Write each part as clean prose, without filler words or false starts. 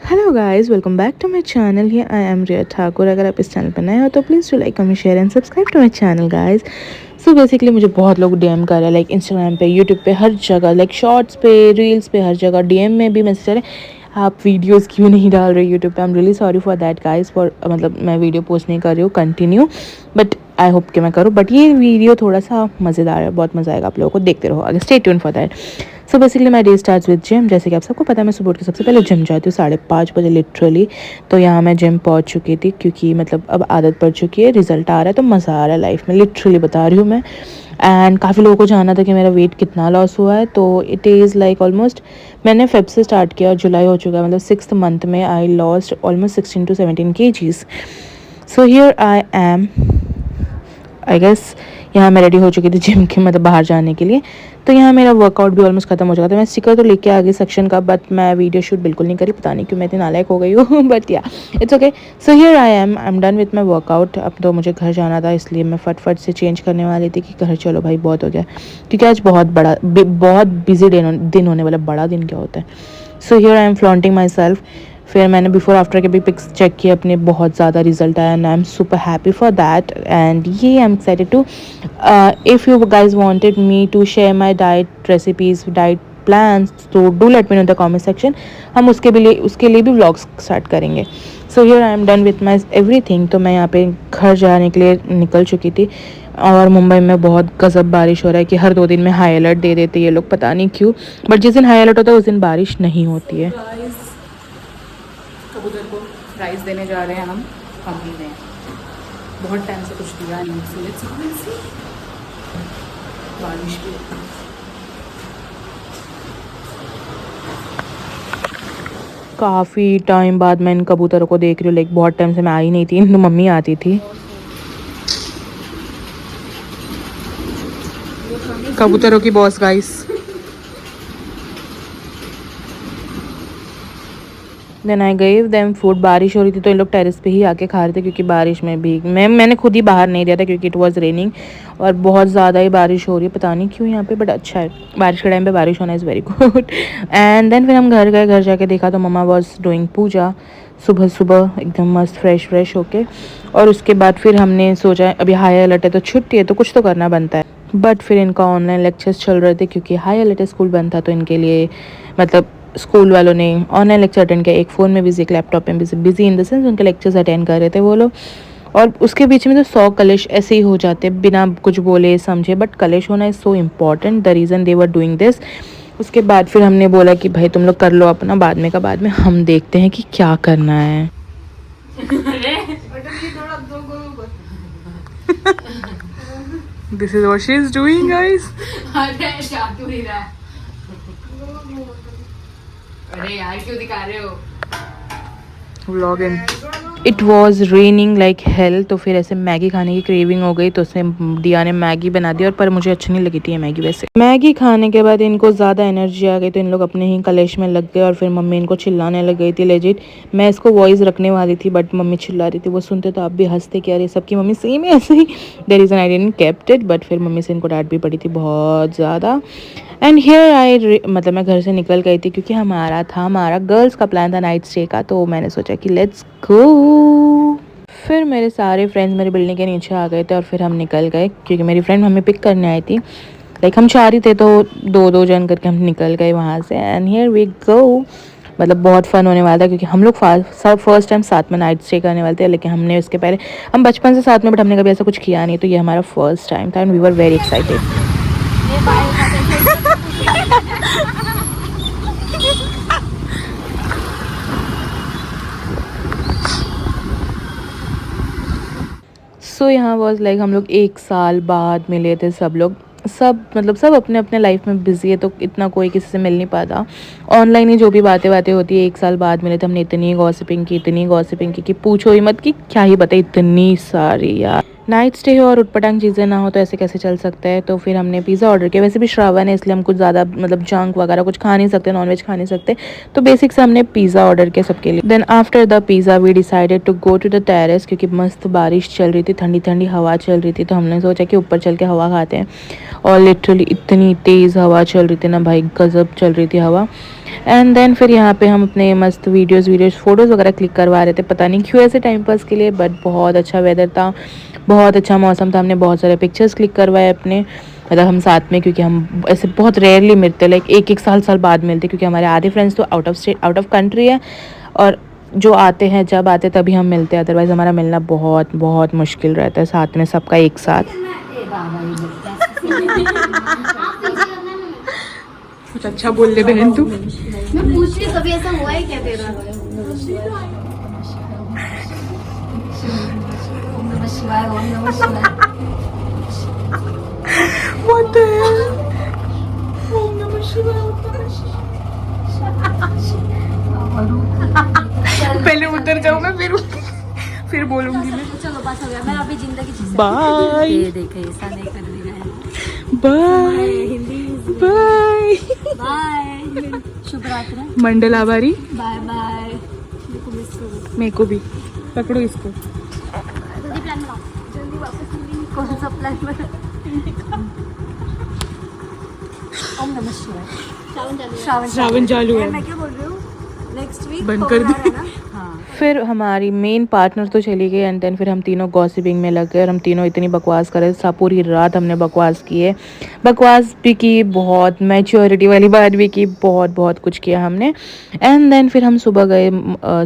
Hello guys, welcome back to my channel. Here I am Riya Thakur. अगर आप इस channel पर नए हो तो please to like comment share and subscribe to my channel guys. So basically मुझे बहुत लोग डीएम कर रहे हैं, लाइक इंस्टाग्राम पे, यूट्यूब पे, हर जगह, लाइक शॉर्ट्स पे, रील्स पे, हर जगह डीएम में भी मैसेज आ रहे हैं, आप वीडियोस क्यों नहीं डाल रहे यूट्यूब पे। I am really sorry for that guys, for मतलब मैं वीडियो पोस्ट नहीं कर रही हूँ कंटिन्यू, बट आई होप कि मैं करूँ। बट ये वीडियो थोड़ा सा मज़ेदार है, बहुत मज़ा आएगा आप लोगों को, देखते रहो आगे, stay tune for that. So basically my day starts with gym. जैसे कि आप सबको पता है, मैं सुबह उठ के सबसे पहले जिम जाती हूँ 5:30 बजे लिटरली। तो यहाँ मैं जिम पहुँच चुकी थी, क्योंकि मतलब अब आदत पड़ चुकी है, रिजल्ट आ रहा है तो मज़ा आ रहा है लाइफ में, लिटरली बता रही हूँ मैं। एंड काफ़ी लोगों को जानना था कि मेरा वेट कितना लॉस हुआ है, तो इट इज़ लाइक ऑलमोस्ट, मैंने फेब से स्टार्ट किया और जुलाई हो चुका है, मतलब 6th मंथ में I lost almost 16 to 17 kgs। So here I am, I guess यहाँ मैं रेडी हो चुकी थी जिम के, मतलब बाहर जाने के लिए। तो यहाँ मेरा वर्कआउट भी ऑलमोस्ट खत्म हो चुका था। मैं स्टिकर तो लेके आ गई सेक्शन का, बट मैं वीडियो शूट बिल्कुल नहीं करी, पता नहीं क्यों मैं इतनी नालायक हो गई हूँ बट या it's okay. So here I am done with my workout. अब तो मुझे घर जाना था, इसलिए मैं फटफट से चेंज करने वाली थी कि घर चलो भाई, बहुत हो गया, क्योंकि आज बहुत बिजी दिन होने वाला। बड़ा दिन क्या होता है। सो here I M flaunting my self. फिर मैंने बिफोर आफ्टर के भी पिक्स चेक किए अपने, बहुत ज़्यादा रिजल्ट आया and I am super happy for that. And ये I am excited to, if you guys wanted me to share my diet recipes, diet plans, तो do let me know the comment section. हम उसके लिए भी vlogs start करेंगे। So here I am done with my everything. तो मैं यहाँ पे घर जाने के लिए निकल चुकी थी, और मुंबई में बहुत गजब बारिश हो रहा है कि हर 2 दिन में हाई अलर्ट दे देते ये लोग, पता नहीं क्यों, बट जिस दिन हाई अलर्ट होता है उस दिन बारिश नहीं होती है। कबूतर को राइस देने जा रहे हैं हम मम्मी ने, बहुत टाइम से कुछ दिया नहीं, इसलिए बारिश की काफ़ी टाइम बाद मैं इन कबूतरों को देख रही हूँ, लाइक बहुत टाइम से मैं आई नहीं थी, इन मम्मी आती थी। कबूतरों की boss guys. Then I gave them food. बारिश हो रही थी तो इन लोग टेरेस पे ही आके खा रहे थे, क्योंकि बारिश में भी मैंने खुद ही बाहर नहीं दिया था, क्योंकि इट वाज रेनिंग और बहुत ज़्यादा ही बारिश हो रही है, पता नहीं क्यों यहाँ पे, बट अच्छा है, बारिश के टाइम पे बारिश होना is very good. And then फिर हम घर गए, घर जाके देखा तो मम्मा वॉज डूइंग पूजा सुबह सुबह एकदम मस्त फ्रेश होके। और उसके बाद फिर हमने सोचा अभी हाई अलर्ट है तो छुट्टी है तो कुछ तो करना बनता है, बट फिर इनका ऑनलाइन लेक्चर्स चल रहे थे, क्योंकि हाई अलर्ट स्कूल बंद था, तो इनके लिए मतलब स्कूल वालों ने ऑनलाइन लेक्चर अटेंड किया, एक फ़ोन में बिजी, एक लैपटॉप में बिजी इन द सेंस उनके लेक्चर्स अटेंड कर रहे थे वो लोग। और उसके बीच में तो 100 कलेश ऐसे ही हो जाते बिना कुछ बोले समझे, बट कलेश होना is so important, the reason they were doing this. उसके बाद फिर हमने बोला कि भाई तुम लोग कर लो अपना, बाद में हम देखते हैं कि क्या करना है। This is what she is doing, guys. अरे यार क्यों दिखा रहे हो? Vlog in. It was raining like hell, तो फिर ऐसे मैगी खाने की क्रेविंग हो गई, तो उसमें दिया ने मैगी बना दी, और पर मुझे अच्छी नहीं लगी थी ये मैगी। वैसे मैगी खाने के बाद इनको ज़्यादा एनर्जी आ गई, तो इन लोग अपने ही कलेश में लग गए, और फिर मम्मी इनको चिल्लाने लग गई थी लेजिट। मैं इसको वॉइस रखने वाली थी, बट मम्मी चिल्ला रही थी, वो सुनते तो आप भी हंसते कि अरे सबकी मम्मी सेम है ऐसे ही। The reason I didn't kept it, but फिर मम्मी से इनको डांट भी पड़ी थी बहुत ज़्यादा। एंड हियर आई मतलब मैं घर से निकल गई थी, क्योंकि हमारा गर्ल्स का प्लान था नाइट स्टे का, तो मैंने सोचा कि लेट्स गो। फिर मेरे सारे फ्रेंड्स मेरी बिल्डिंग के नीचे आ गए थे, और फिर हम निकल गए, क्योंकि मेरी फ्रेंड हमें पिक करने आई थी, लाइक हम 4 ही थे, तो 2-2 जन करके हम निकल गए वहाँ से। And here we go. मतलब बहुत फ़न होने वाला था, क्योंकि हम लोग सब फर्स्ट टाइम साथ में नाइट स्टे करने वाले थे, लेकिन हमने उसके पहले, हम बचपन से साथ में, बट हमने कभी ऐसा कुछ किया नहीं, तो ये हमारा फर्स्ट टाइम था, and we were very excited. So यहाँ वॉज लाइक हम लोग 1 साल बाद मिले थे सब लोग, सब अपने अपने लाइफ में बिजी है, तो इतना कोई किसी से मिल नहीं पाता। ऑनलाइन ही जो भी बातें होती है, 1 साल बाद मिले थे, हमने इतनी गॉसिपिंग की कि पूछो ही मत, कि क्या ही बताए, इतनी सारी यार। नाइट स्टे हो और उटपटांग चीज़ें ना हो तो ऐसे कैसे चल सकता है। तो फिर हमने पिज़्ज़ा ऑर्डर किया। वैसे भी श्रावण है, इसलिए हम कुछ ज़्यादा मतलब जंक वगैरह कुछ खा नहीं सकते, नॉनवेज खा नहीं सकते, तो बेसिक से हमने पिज़्ज़ा ऑर्डर किया सबके लिए। Then after the pizza we decided to go to the terrace, क्योंकि मस्त बारिश चल रही थी, ठंडी ठंडी हवा चल रही थी, तो हमने सोचा कि ऊपर चल के हवा खाते हैं। और लिटरली इतनी तेज़ हवा चल रही थी ना भाई, गजब चल रही थी हवा। एंड देन फिर यहाँ पे हम अपने मस्त वीडियोज़ फ़ोटोज़ वगैरह क्लिक करवा रहे थे, पता नहीं क्यों ऐसे टाइम पास के लिए, बट बहुत अच्छा वेदर था, बहुत अच्छा मौसम था। हमने बहुत सारे पिक्चर्स क्लिक करवाए अपने, मतलब हम साथ में, क्योंकि हम ऐसे बहुत रेयरली मिलते, लाइक एक साल बाद मिलते, क्योंकि हमारे आधे फ्रेंड्स तो out of state, out of country है, और जो आते हैं जब आते तभी हम मिलते हैं, अदरवाइज़ हमारा मिलना बहुत बहुत मुश्किल रहता है साथ में सबका एक साथ। कुछ अच्छा बोल ले बहन तू। मैं पूछ रही कभी ऐसा हुआ है क्या तेरा? ओम नमः शिवाय, ओम नमः शिवाय। What the hell? ओम नमः शिवाय, ओम नमः शिवाय। पहले उतर जाऊँ मैं, फिर बोलूंगी मैं। चलो बस हो गया, मैं अभी जिंदगी जी बाय। ये देखे ऐसा नहीं कर रही है। Bye Hindi bye. बाय, शुभ रात्रि, मंडल आभारी। Bye bye. मेरे को मिस करो। मेरे को भी। पकड़ो इसको। जल्दी प्लान बनाओ, जल्दी वापस। कौन सा प्लान बना? ओम नमः शिवाय। श्रावण चालू है। मैं क्या बोल रही हूँ, नेक्स्ट वीक बंद कर दे। हाँ। फिर हमारी मेन पार्टनर तो चली गई, एंड देन फिर हम तीनों गॉसिपिंग में लग गए, और हम तीनों इतनी बकवास करे, पूरी रात हमने बकवास की है, बकवास भी की, बहुत मैच्योरिटी वाली बात भी की, बहुत बहुत कुछ किया हमने। एंड देन फिर हम सुबह गए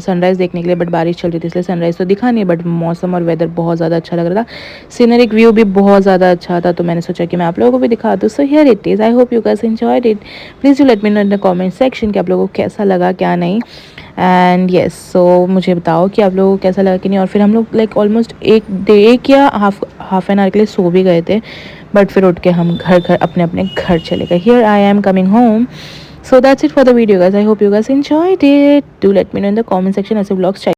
सनराइज़ देखने के लिए, बट बारिश चल रही थी इसलिए सनराइज़ तो दिखा नहीं, बट मौसम और वेदर बहुत ज़्यादा अच्छा लग रहा था, सीनरिक व्यू भी बहुत ज़्यादा अच्छा था, तो मैंने सोचा कि मैं आप लोगों को भी दिखा दूँ। So here it is, I hope you guys enjoyed it. Please do let me no in the comment section कि आप लोगों को कैसा लगा क्या नहीं। एंड येस, सो मुझे बताओ कि आप लोगों को कैसा लगा कि नहीं। और फिर हम लोग लाइक ऑलमोस्ट एक या हाफ एन आवर के लिए सो भी गए थे, बट फिर उठ के हम घर अपने अपने घर चले गए। Here I am coming home. So that's it for the video guys, I hope you guys enjoyed it. Do let me no in the comment section ऐसे व्लॉग्स चाहिए।